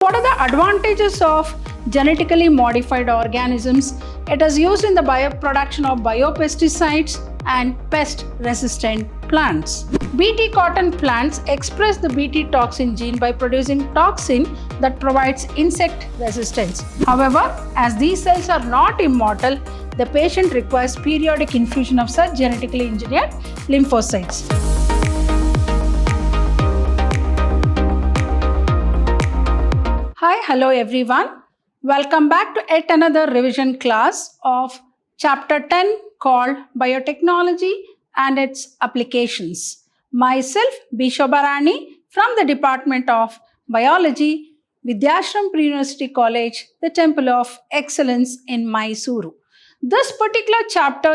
What are the advantages of genetically modified organisms? It is used in the production of biopesticides and pest-resistant plants. Bt cotton plants express the Bt toxin gene by producing toxin that provides insect resistance. However, as these cells are not immortal, the patient requires periodic infusion of such genetically engineered lymphocytes. Hi, hello everyone. Welcome back to yet another revision class of Chapter 10 called Biotechnology and its Applications. Myself, B. Shobharani from the Department of Biology, Vidhyaashram Pre-University College, the Temple of Excellence in Mysuru. This particular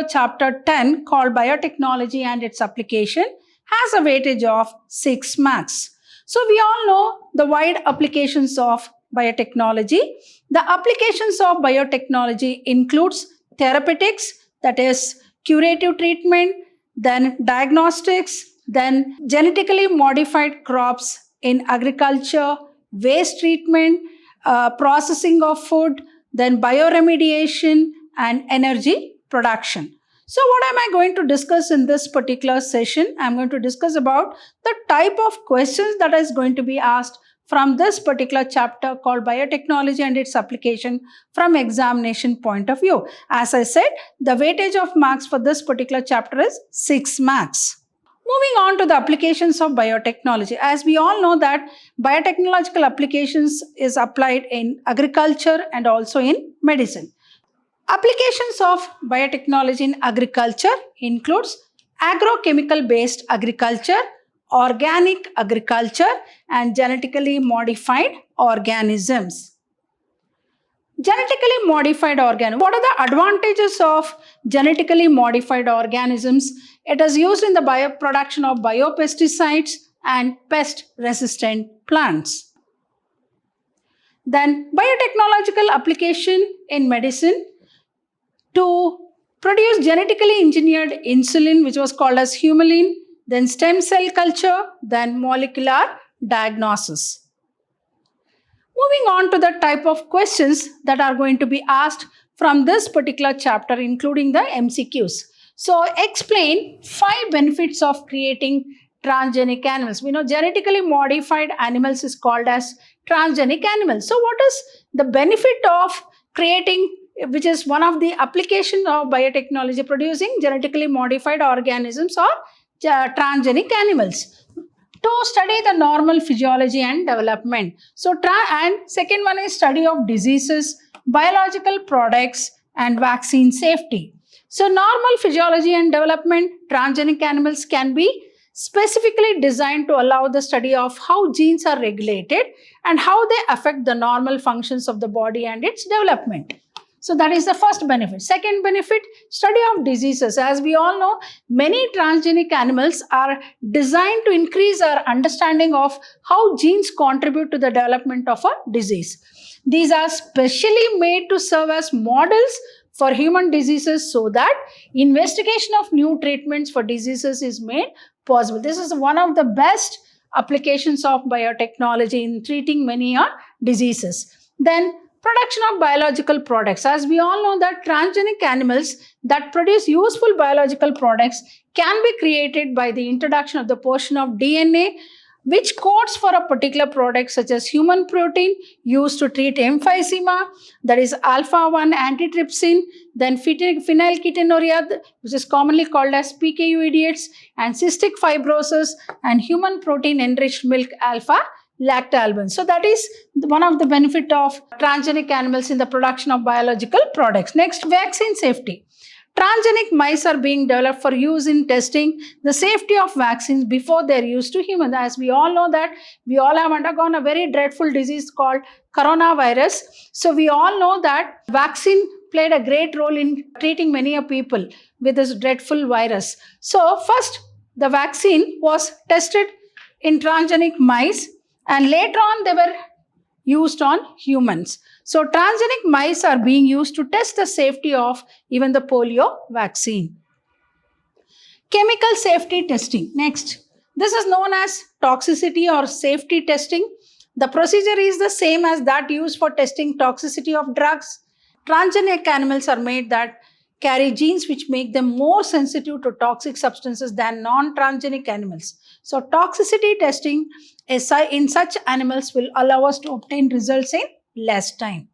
chapter 10 called Biotechnology and its Application, has a weightage of 6 marks. So we all know the wide applications of biotechnology. The applications of biotechnology includes therapeutics, that is curative treatment, then diagnostics, then genetically modified crops in agriculture, waste treatment, processing of food, then bioremediation and energy production. So what am I going to discuss in this particular session? I'm going to discuss about the type of questions that is going to be asked from this particular chapter called Biotechnology and its Application from examination point of view. As I said, the weightage of marks for this particular chapter is 6 marks. Moving on to the applications of biotechnology. As we all know that biotechnological applications is applied in agriculture and also in medicine. Applications of biotechnology in agriculture includes agrochemical based agriculture, organic agriculture and genetically modified organisms. Genetically modified organisms. What are the advantages of genetically modified organisms? It is used in the production of biopesticides and pest-resistant plants. Then biotechnological application in medicine to produce genetically engineered insulin, which was called as humulin, then stem cell culture, then molecular diagnosis. Moving on to the type of questions that are going to be asked from this particular chapter, including the MCQs. So, explain 5 benefits of creating transgenic animals. We know genetically modified animals is called as transgenic animals. So, what is the benefit of creating, which is one of the applications of biotechnology, producing genetically modified organisms or transgenic animals? To study the normal physiology and development. So, and second one is study of diseases, biological products and vaccine safety. So, normal physiology and development, transgenic animals can be specifically designed to allow the study of how genes are regulated and how they affect the normal functions of the body and its development. So that is the first benefit. Second benefit, study of diseases. As we all know, many transgenic animals are designed to increase our understanding of how genes contribute to the development of a disease. These are specially made to serve as models for human diseases so that investigation of new treatments for diseases is made possible. This is one of the best applications of biotechnology in treating many diseases. Then production of biological products. As we all know that transgenic animals that produce useful biological products can be created by the introduction of the portion of DNA which codes for a particular product such as human protein used to treat emphysema, that is alpha-1 antitrypsin, then phenylketonuria, which is commonly called as PKU idiots, and cystic fibrosis, and human protein enriched milk alpha lactalbumin. So that is one of the benefit of transgenic animals in the production of biological products. Next, vaccine safety. Transgenic mice are being developed for use in testing the safety of vaccines before they are used to humans. As we all know that we all have undergone a very dreadful disease called coronavirus. So we all know that vaccine played a great role in treating many people with this dreadful virus. So first, the vaccine was tested in transgenic mice and later on they were used on humans. So transgenic mice are being used to test the safety of even the polio vaccine. Chemical safety testing. Next, this is known as toxicity or safety testing. The procedure is the same as that used for testing toxicity of drugs. Transgenic animals are made that carry genes which make them more sensitive to toxic substances than non-transgenic animals. So toxicity testing in such animals will allow us to obtain results in less time.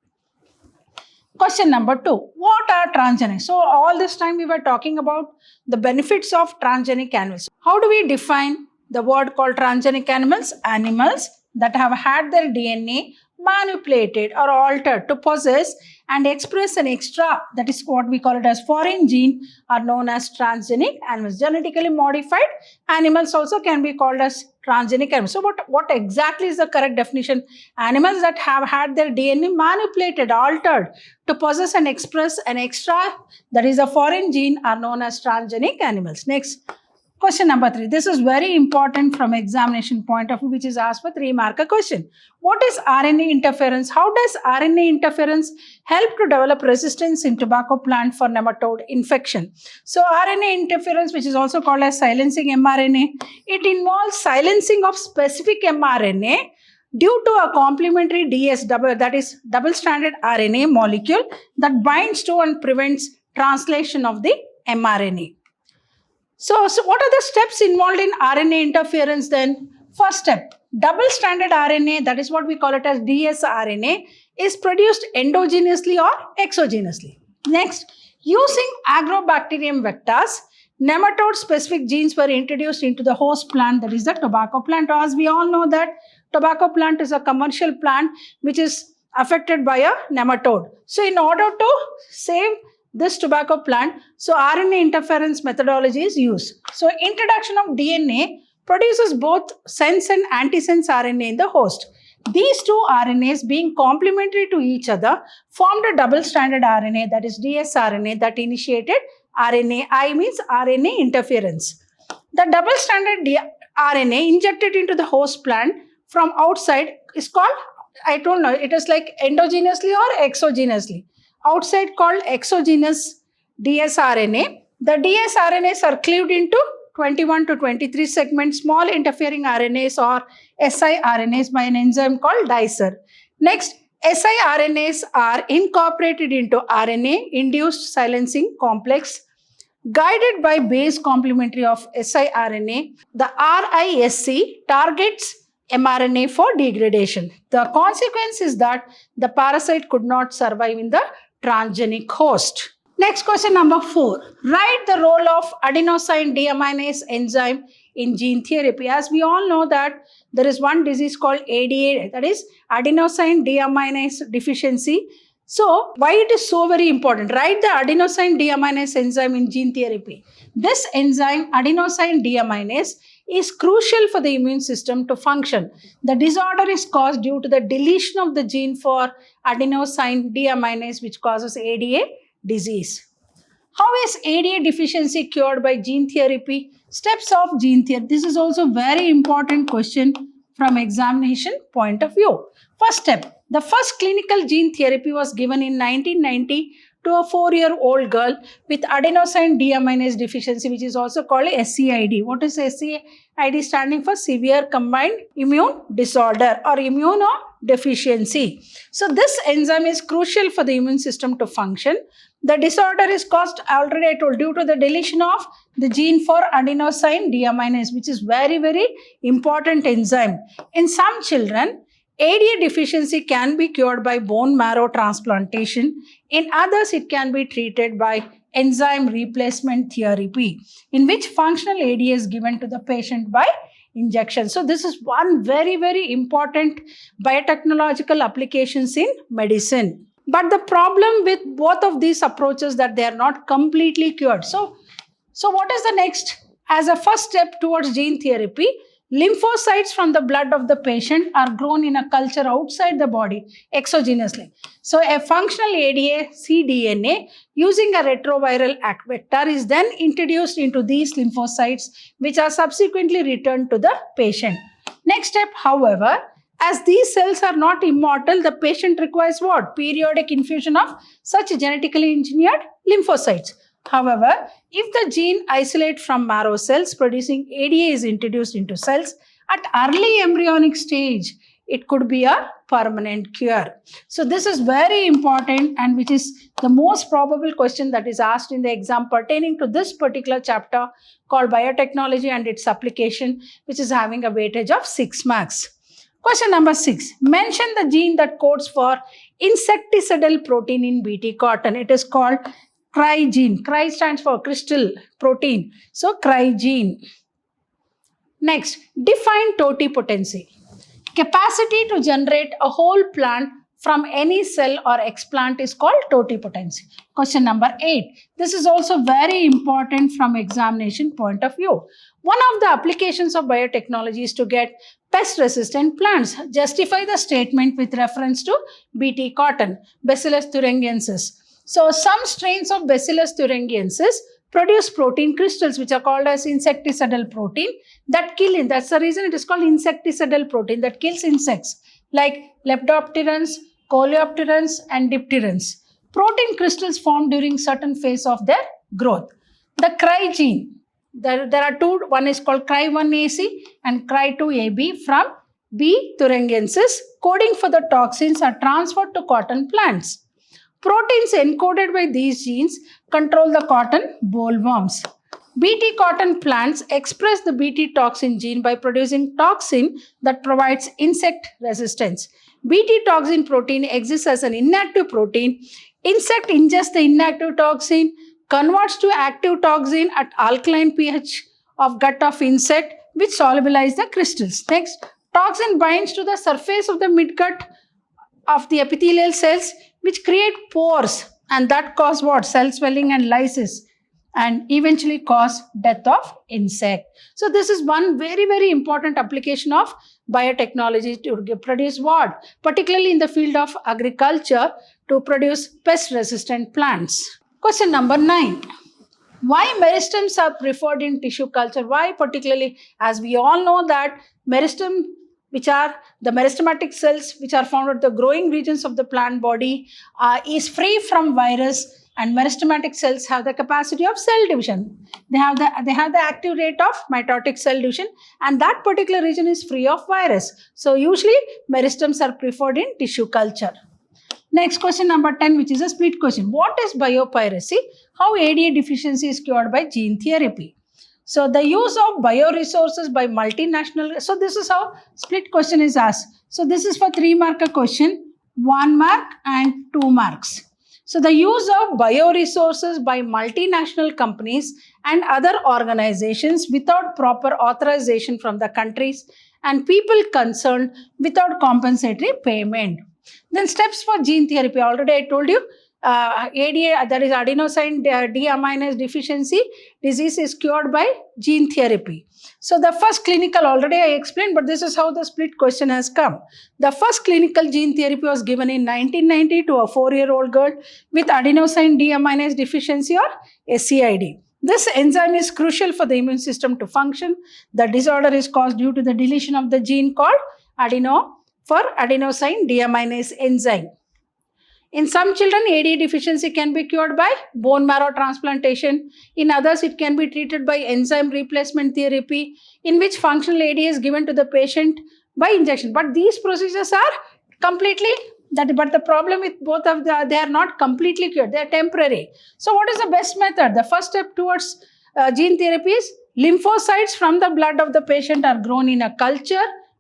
Question number 2. What are transgenic? So all this time we were talking about the benefits of transgenic animals. How do we define the word called transgenic animals? Animals that have had their DNA manipulated or altered to possess and express an extra, that is what we call it as foreign gene, are known as transgenic animals. Genetically modified animals also can be called as transgenic animals. So what exactly is the correct definition? Animals that have had their DNA manipulated, altered to possess and express an extra, that is a foreign gene, are known as transgenic animals. Next. Question number 3. This is very important from examination point of view, which is asked for 3-marker question. What is RNA interference? How does RNA interference help to develop resistance in tobacco plant for nematode infection? So RNA interference, which is also called as silencing mRNA, it involves silencing of specific mRNA due to a complementary that is double-stranded RNA molecule that binds to and prevents translation of the mRNA. So what are the steps involved in RNA interference then? First step, double-stranded RNA, that is what we call it as dsRNA, is produced endogenously or exogenously. Next, using agrobacterium vectors, nematode-specific genes were introduced into the host plant, that is the tobacco plant. As we all know that tobacco plant is a commercial plant which is affected by a nematode. So in order to save this tobacco plant, so RNA interference methodology is used. So introduction of DNA produces both sense and antisense RNA in the host. These two RNAs being complementary to each other formed a double-stranded RNA, that is dsRNA, that initiated RNA. I means RNA interference. The double-stranded RNA injected into the host plant from outside is called, I don't know, it is like endogenously or exogenously. Outside called exogenous dsRNA. The dsRNAs are cleaved into 21 to 23 segment small interfering RNAs or siRNAs by an enzyme called dicer. Next, siRNAs are incorporated into RNA-induced silencing complex guided by base complementary of siRNA. The RISC targets mRNA for degradation. The consequence is that the parasite could not survive in the transgenic host. Next question number 4. Write the role of adenosine deaminase enzyme in gene therapy. As we all know that there is one disease called ADA, that is adenosine deaminase deficiency. So why it is so very important? Write the adenosine deaminase enzyme in gene therapy. This enzyme, adenosine deaminase, is crucial for the immune system to function. The disorder is caused due to the deletion of the gene for adenosine deaminase, which causes ADA disease. How is ADA deficiency cured by gene therapy? Steps of gene therapy. This is also very important question from examination point of view. First step, the first clinical gene therapy was given in 1990 to a 4-year-old girl with adenosine deaminase deficiency, which is also called SCID. What is SCID standing for? Severe Combined Immune Disorder or immunodeficiency. So this enzyme is crucial for the immune system to function. The disorder is caused, already I told, due to the deletion of the gene for adenosine deaminase, which is very, very important enzyme. In some children, ADA deficiency can be cured by bone marrow transplantation. In others, it can be treated by enzyme replacement therapy, in which functional ADA is given to the patient by injection. So this is one very, very important biotechnological applications in medicine. But the problem with both of these approaches that they are not completely cured. So what is the next? As a first step towards gene therapy, lymphocytes from the blood of the patient are grown in a culture outside the body exogenously. So a functional ADA cDNA using a retroviral vector is then introduced into these lymphocytes, which are subsequently returned to the patient. Next step, however, as these cells are not immortal, the patient requires what? Periodic infusion of such genetically engineered lymphocytes. However, if the gene isolates from marrow cells, producing ADA is introduced into cells at early embryonic stage, it could be a permanent cure. So this is very important, and which is the most probable question that is asked in the exam pertaining to this particular chapter called biotechnology and its application, which is having a weightage of 6 marks. Question number 6. Mention the gene that codes for insecticidal protein in Bt cotton. It is called cry gene. Cry stands for crystal protein. So cry gene. Next, define totipotency. Capacity to generate a whole plant from any cell or explant is called totipotency. Question number 8. This is also very important from examination point of view. One of the applications of biotechnology is to get pest-resistant plants. Justify the statement with reference to Bt cotton, Bacillus thuringiensis. So some strains of Bacillus thuringiensis produce protein crystals which are called as insecticidal protein that kill. That's the reason it is called insecticidal protein that kills insects like lepidopterans, coleopterans and dipterans. Protein crystals form during certain phase of their growth. The cry gene, there are two, one is called cry1AC and cry2AB from B. thuringiensis. Coding for the toxins are transferred to cotton plants. Proteins encoded by these genes control the cotton bollworms. Bt cotton plants express the Bt toxin gene by producing toxin that provides insect resistance. Bt toxin protein exists as an inactive protein. Insect ingests the inactive toxin, converts to active toxin at alkaline pH of gut of insect, which solubilize the crystals. Next, toxin binds to the surface of the midgut of the epithelial cells, which create pores, and that cause what? Cell swelling and lysis, and eventually cause death of insect. So this is one very, very important application of biotechnology to produce what? Particularly in the field of agriculture, to produce pest-resistant plants. Question number 9. Why meristems are preferred in tissue culture? Why particularly? As we all know that meristem, which are the meristematic cells which are found at the growing regions of the plant body, is free from virus, and meristematic cells have the capacity of cell division. They have the active rate of mitotic cell division, and that particular region is free of virus. So usually meristems are preferred in tissue culture. Next, question number 10, which is a split question. What is biopiracy? How ADA deficiency is cured by gene therapy? So the use of bioresources by multinational, so this is how split question is asked. So this is for 3-marker question, 1 mark and 2 marks. So the use of bioresources by multinational companies and other organizations without proper authorization from the countries and people concerned without compensatory payment. Then steps for gene therapy. Already I told you, ADA, that is adenosine deaminase deficiency disease, is cured by gene therapy. So the first clinical, already I explained, but this is how the split question has come. The first clinical gene therapy was given in 1990 to a 4-year-old girl with adenosine deaminase deficiency or SCID. This enzyme is crucial for the immune system to function. The disorder is caused due to the deletion of the gene called adenosine deaminase enzyme. In some children, ADA deficiency can be cured by bone marrow transplantation. In others, it can be treated by enzyme replacement therapy, in which functional ADA is given to the patient by injection. But these procedures are completely, but the problem with both of them, they are not completely cured, they are temporary. So what is the best method? The first step towards gene therapy is lymphocytes from the blood of the patient are grown in a culture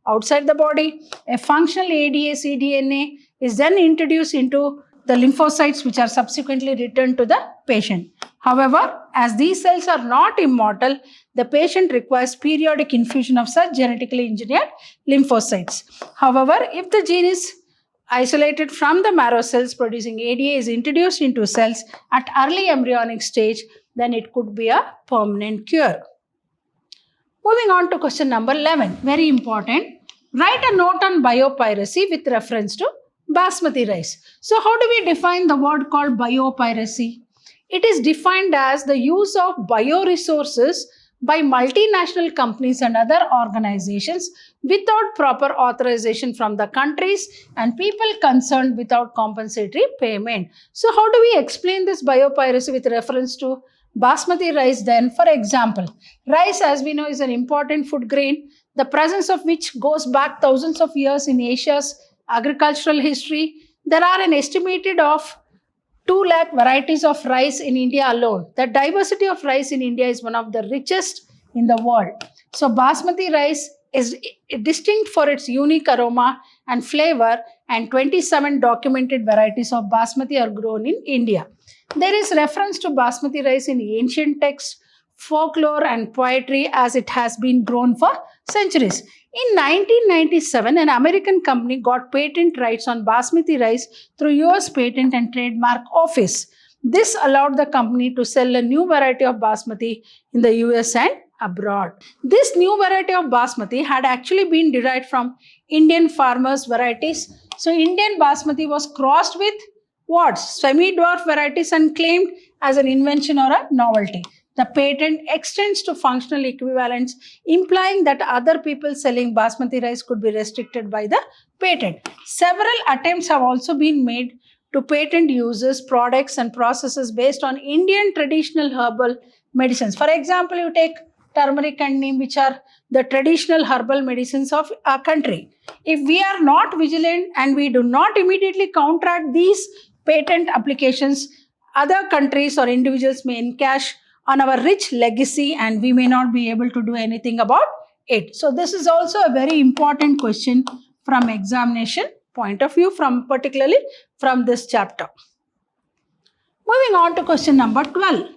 outside the body. A functional ADA cDNA is then introduced into the lymphocytes, which are subsequently returned to the patient. However, as these cells are not immortal, the patient requires periodic infusion of such genetically engineered lymphocytes. However, if the gene is isolated from the marrow cells producing ADA is introduced into cells at early embryonic stage, then it could be a permanent cure. Moving on to question number 11, very important. Write a note on biopiracy with reference to basmati rice. So how do we define the word called biopiracy? It is defined as the use of bioresources by multinational companies and other organizations without proper authorization from the countries and people concerned without compensatory payment. So how do we explain this biopiracy with reference to basmati rice then? For example, rice, as we know, is an important food grain. the presence of which goes back thousands of years in Asia's agricultural history. There are an estimated of 2 lakh varieties of rice in India alone. The diversity of rice in India is one of the richest in the world. So basmati rice is distinct for its unique aroma and flavor, and 27 documented varieties of basmati are grown in India. There is reference to basmati rice in ancient texts, folklore and poetry, as it has been grown for centuries. In 1997, an American company got patent rights on basmati rice through US Patent and Trademark Office. This allowed the company to sell a new variety of basmati in the US and abroad. This new variety of basmati had actually been derived from Indian farmers' varieties. So Indian basmati was crossed with what? Semi-dwarf varieties and claimed as an invention or a novelty. The patent extends to functional equivalents, implying that other people selling basmati rice could be restricted by the patent. Several attempts have also been made to patent uses, products and processes based on Indian traditional herbal medicines. For example, you take turmeric and neem, which are the traditional herbal medicines of our country. If we are not vigilant and we do not immediately counteract these patent applications, other countries or individuals may encash on our rich legacy and we may not be able to do anything about it. So this is also a very important question from examination point of view, particularly from this chapter. Moving on to question number 12.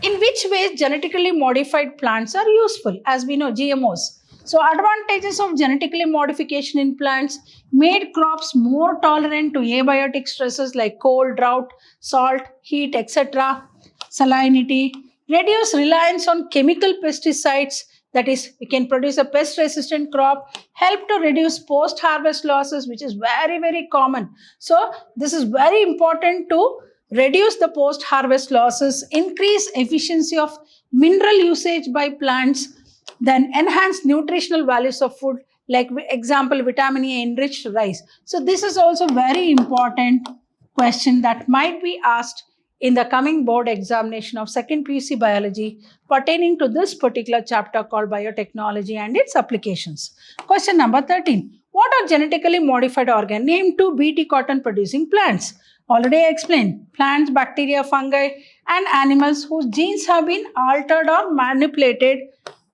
In which ways genetically modified plants are useful? As we know, GMOs. So advantages of genetically modification in plants: made crops more tolerant to abiotic stresses like cold, drought, salt, heat, etc., salinity, reduce reliance on chemical pesticides, that is, we can produce a pest-resistant crop, help to reduce post-harvest losses, which is very, very common. So this is very important to reduce the post-harvest losses, increase efficiency of mineral usage by plants, then enhance nutritional values of food, like example, vitamin A enriched rice. So this is also very important question that might be asked in the coming board examination of second PUC biology pertaining to this particular chapter called biotechnology and its applications. Question number 13. What are genetically modified organ? Name 2 BT cotton producing plants. Already I explained. Plants, bacteria, fungi and animals whose genes have been altered or manipulated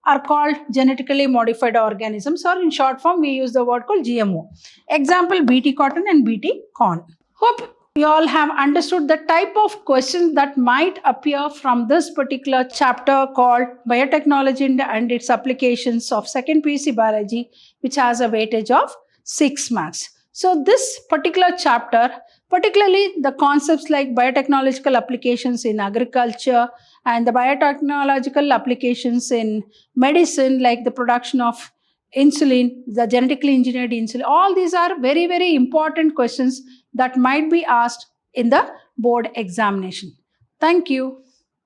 are called genetically modified organisms, or in short form we use the word called GMO. Example, BT cotton and BT corn. Hope you all have understood the type of questions that might appear from this particular chapter called biotechnology and its applications of second PUC biology, which has a weightage of 6 marks. So this particular chapter, particularly the concepts like biotechnological applications in agriculture and the biotechnological applications in medicine, like the production of insulin, the genetically engineered insulin, all these are very, very important questions that might be asked in the board examination. Thank you.